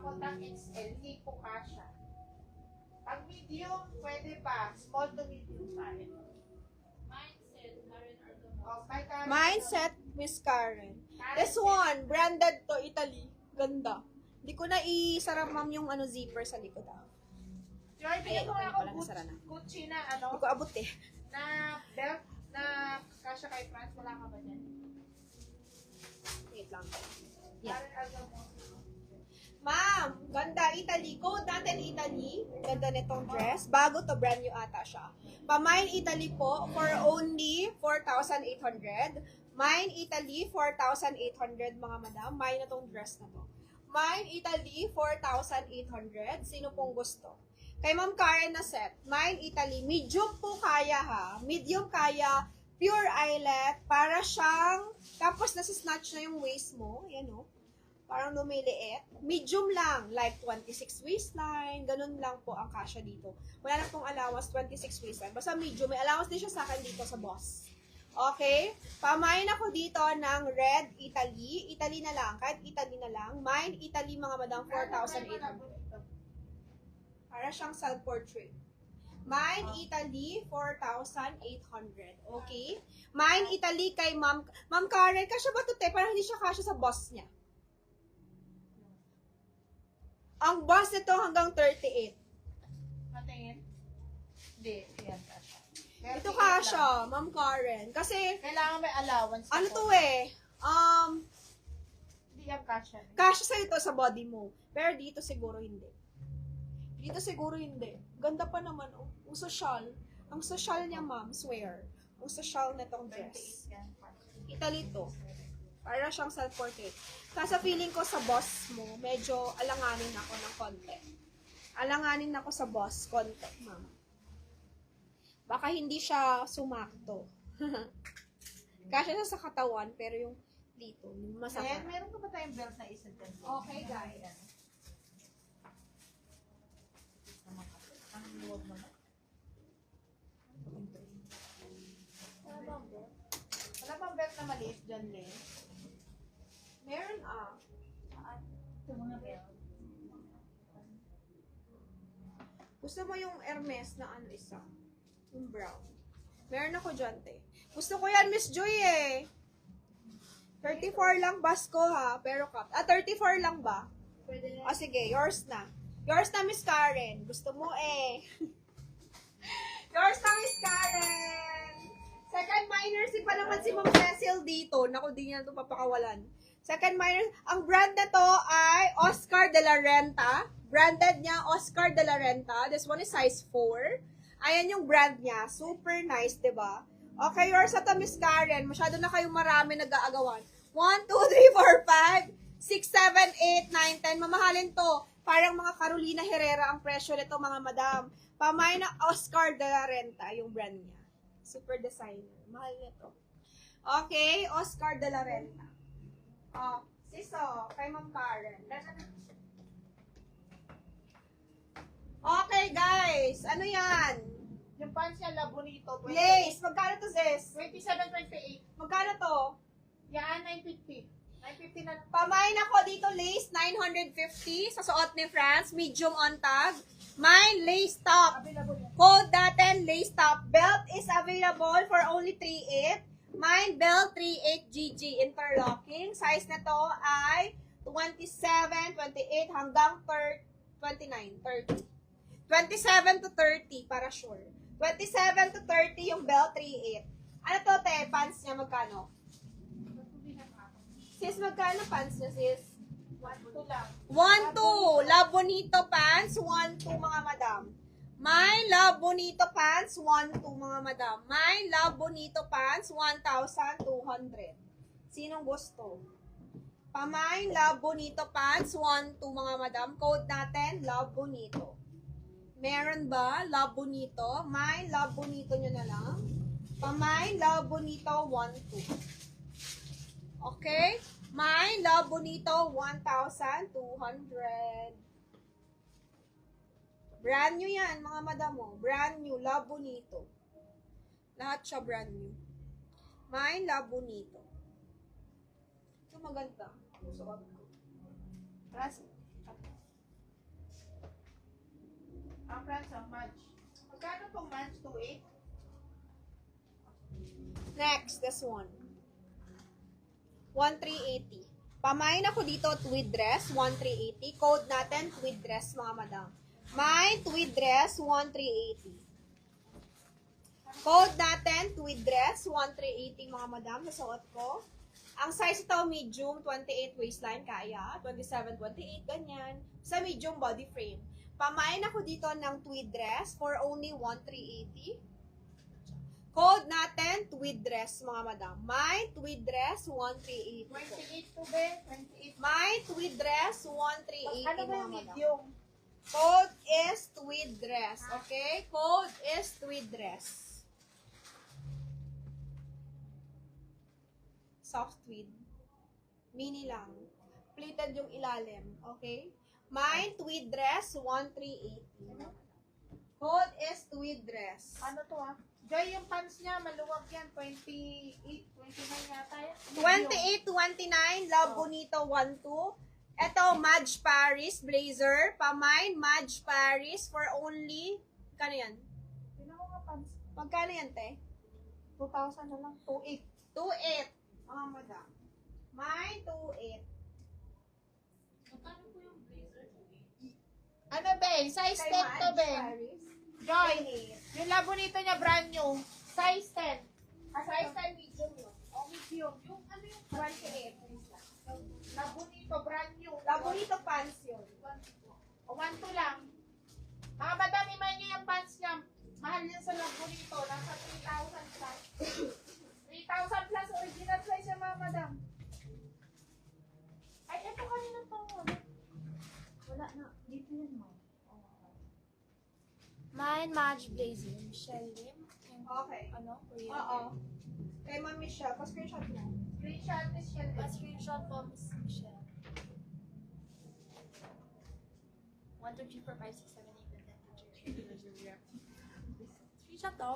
contact XL, hindi po kasha. Pag medium, pwede pa. Small to medium pa rin. Mindset, Miss Karen. This one, branded to Italy. Ganda. Hindi ko na isara, ma'am, yung zipper sa likod. Joy, bigyan mo okay, ako pala, nasara na. Gucci na Hindi ko abot eh. na belt na kasha kay France. Wala ka ba dyan? Wait lang. Yeah. Karen Algamo. Ma'am, ganda Italy. Code natin Italy. Ganda nitong dress. Bago to, brand new ata siya. Pamain Italy po for only 4,800. Mine Italy, 4,800 mga madam. Mine na tong dress na to. Mine Italy, 4,800. Sino pong gusto? Kay Ma'am Karen na set. Mine Italy, medium po kaya ha. Medium kaya, pure eyelet. Para siyang, tapos nasa snatch na yung waist mo. Yan o. Parang lumiliit. Medium lang, like 26 waistline, ganun lang po ang kasya dito. Wala na pong allowance, 26 waistline. Basta medium, may allowance din siya sa akin dito sa boss. Okay? Pamain ako dito ng red Italy. Italy na lang, kahit Italy na lang. Mine Italy mga madam, 4,800. Para siyang self-portrait. Mine Italy, 4,800. Okay? Mine Italy kay Ma'am Karen. Kasya ba ito, te? Parang hindi siya kasya sa boss niya. Ang boss nito hanggang 38. Patingin? Hindi, yan kasha. Ito kasha, Ma'am Karen. Kasi, Kailangan may allowance. ano ako. to eh, Hindi yan kasha. kasha sa ito sa body mo. Pero dito siguro hindi. Dito siguro hindi. Ganda pa naman, oh. Ang social. Ang social niya, ma'am, swear. Ang social na tong dress. 28 yan. Italy to. Para siyang self-portrait. Kasi feeling ko sa boss mo, medyo alanganin ako ng konti. Alanganin ako sa boss, konti, ma'am. Baka hindi siya sumakto. Kasi siya sa katawan, pero yung dito, yung Ayan, masakit. meron ka ba tayong belt na isa dyan? Okay, guys. Ang luwag naman. Wala bang belt na maliit dyan, Len? Meron Ito mga belt. Gusto mo yung Hermes na isa? Yung brown. Meron ako dyan, te. Gusto ko yan, Miss Joy eh. 34 lang basko ha, pero 34 lang ba? Pwede na. Sige, yours na. Yours na, Miss Karen. Gusto mo eh. Yours na, Miss Karen. Second minor, si pa naman si Ma'am Cecil dito. Naku, di niya ito papakawalan. Second minor, ang brand na to ay Oscar de la Renta. Branded niya, Oscar de la Renta. This one is size 4. Ayan yung brand niya. Super nice, diba? Okay, yours na to, Miss Karen. Masyado na kayong marami nag-aagawan. 1, 2, 3, 4, 5, 6, 7, 8, 9, 10. Mamahalin to. Parang mga Carolina Herrera ang presyo nito, mga madam. Pamay na Oscar de la Renta, yung brand niya. Super designer. Mahal nito. Okay, Oscar de la Renta. Oh, siso, kay Ma'am Karen. Okay, guys. Ano yan? Yung pants niya, labo nito. Lace. Magkano to, sis? 27.28. Magkano to? Yan, 9.50. 9.50 na. Pamain ako dito, lace, 950 sa suot ni France, medium on tag. Mine, lace top. Available yan. Code natin, lace top. Belt is available for only 3.8. Mine, belt 3.8 GG interlocking. Size na to ay 27, 28 hanggang 29, 30. 27 to 30 para sure. 27 to 30 yung belt 3.8. Ano to, te? Pants niya magkano? Sis, magkano pants niya, sis? 1.2 lang. 1-2. La Bonito pants. 1-2, mga madam. My La Bonito pants. 1-2, mga madam. My La Bonito pants. 1,200. Sinong gusto? Pamay La Bonito pants. 1-2, mga madam. Code natin, La Bonito. Meron ba? La Bonito. My La Bonito nyo na lang. Pamay La Bonito 1-2. Okay? My La Bonito 1,200. Brand new yan, mga madam mo. Brand new, La Bonito. Lahat siya brand new. My La Bonito. Ito maganda. Suot ko. Ang France, ang match. Magkano pong match? 2.8? Next, this one. 1,380. Pamain ako dito, tweed dress, 1,380. Code natin, tweed dress, mga madam. May tweed dress, 1,380. Code natin, tweed dress, 1,380, mga madam, sa suot ko. Ang size ito, medium, 28 waistline, kaya. 27, 28, ganyan. Sa medium body frame. Pamain ako dito ng tweed dress for only 1,380. Code natin, tweed dress, mga madam. My tweed dress, 1,380. 28 to be? 28. My tweed dress, 1,380, Ano ba mga yung madam. medium? Code is tweed dress, okay? Code is tweed dress. Soft tweed. Mini lang. Pleated yung ilalim, okay? My tweed dress, 1,380. Code is tweed dress. Ano to ah? Joy, yung pants niya, maluwag yan. 28, 29 yata yan. 28, 29, Love Bonito 12. Ito, Madge Paris blazer. Pamain, Madge Paris for only, kano yan? Tignan mo nga pants. Magkano yan, te? 2,000 na lang. 2.8. 2.8. Mga madam. May 2.8. Ano be? Size 10 to be. Joy, yung labo nito niya brand new. Size 10. Size 10 medium yun. Oh, medium. Yung ano yung 28. labo nito, brand new. Labo nito pants yun. O 1 to lang. Mga madam, iman niyo yung pants niya. Mahal yan sa labo nito. Nasa 3,000 plus. 3,000 plus original size yan, mga madam. Ay, ito kanina pang wala na. Dito yan, ma'am. Mine, Madge Blazer. Michelle Lim. Okay. Ano? Korean. Oo. Kay Ma'am Michelle, pa-screenshot mo. Screenshot is yan. Pa-screenshot po, Miss Michelle. 1, 2, 3, 4, 5, 6, 7, 8, 9, 10, 11, 12, 13, 14, 15, 16, 17. Screenshot to.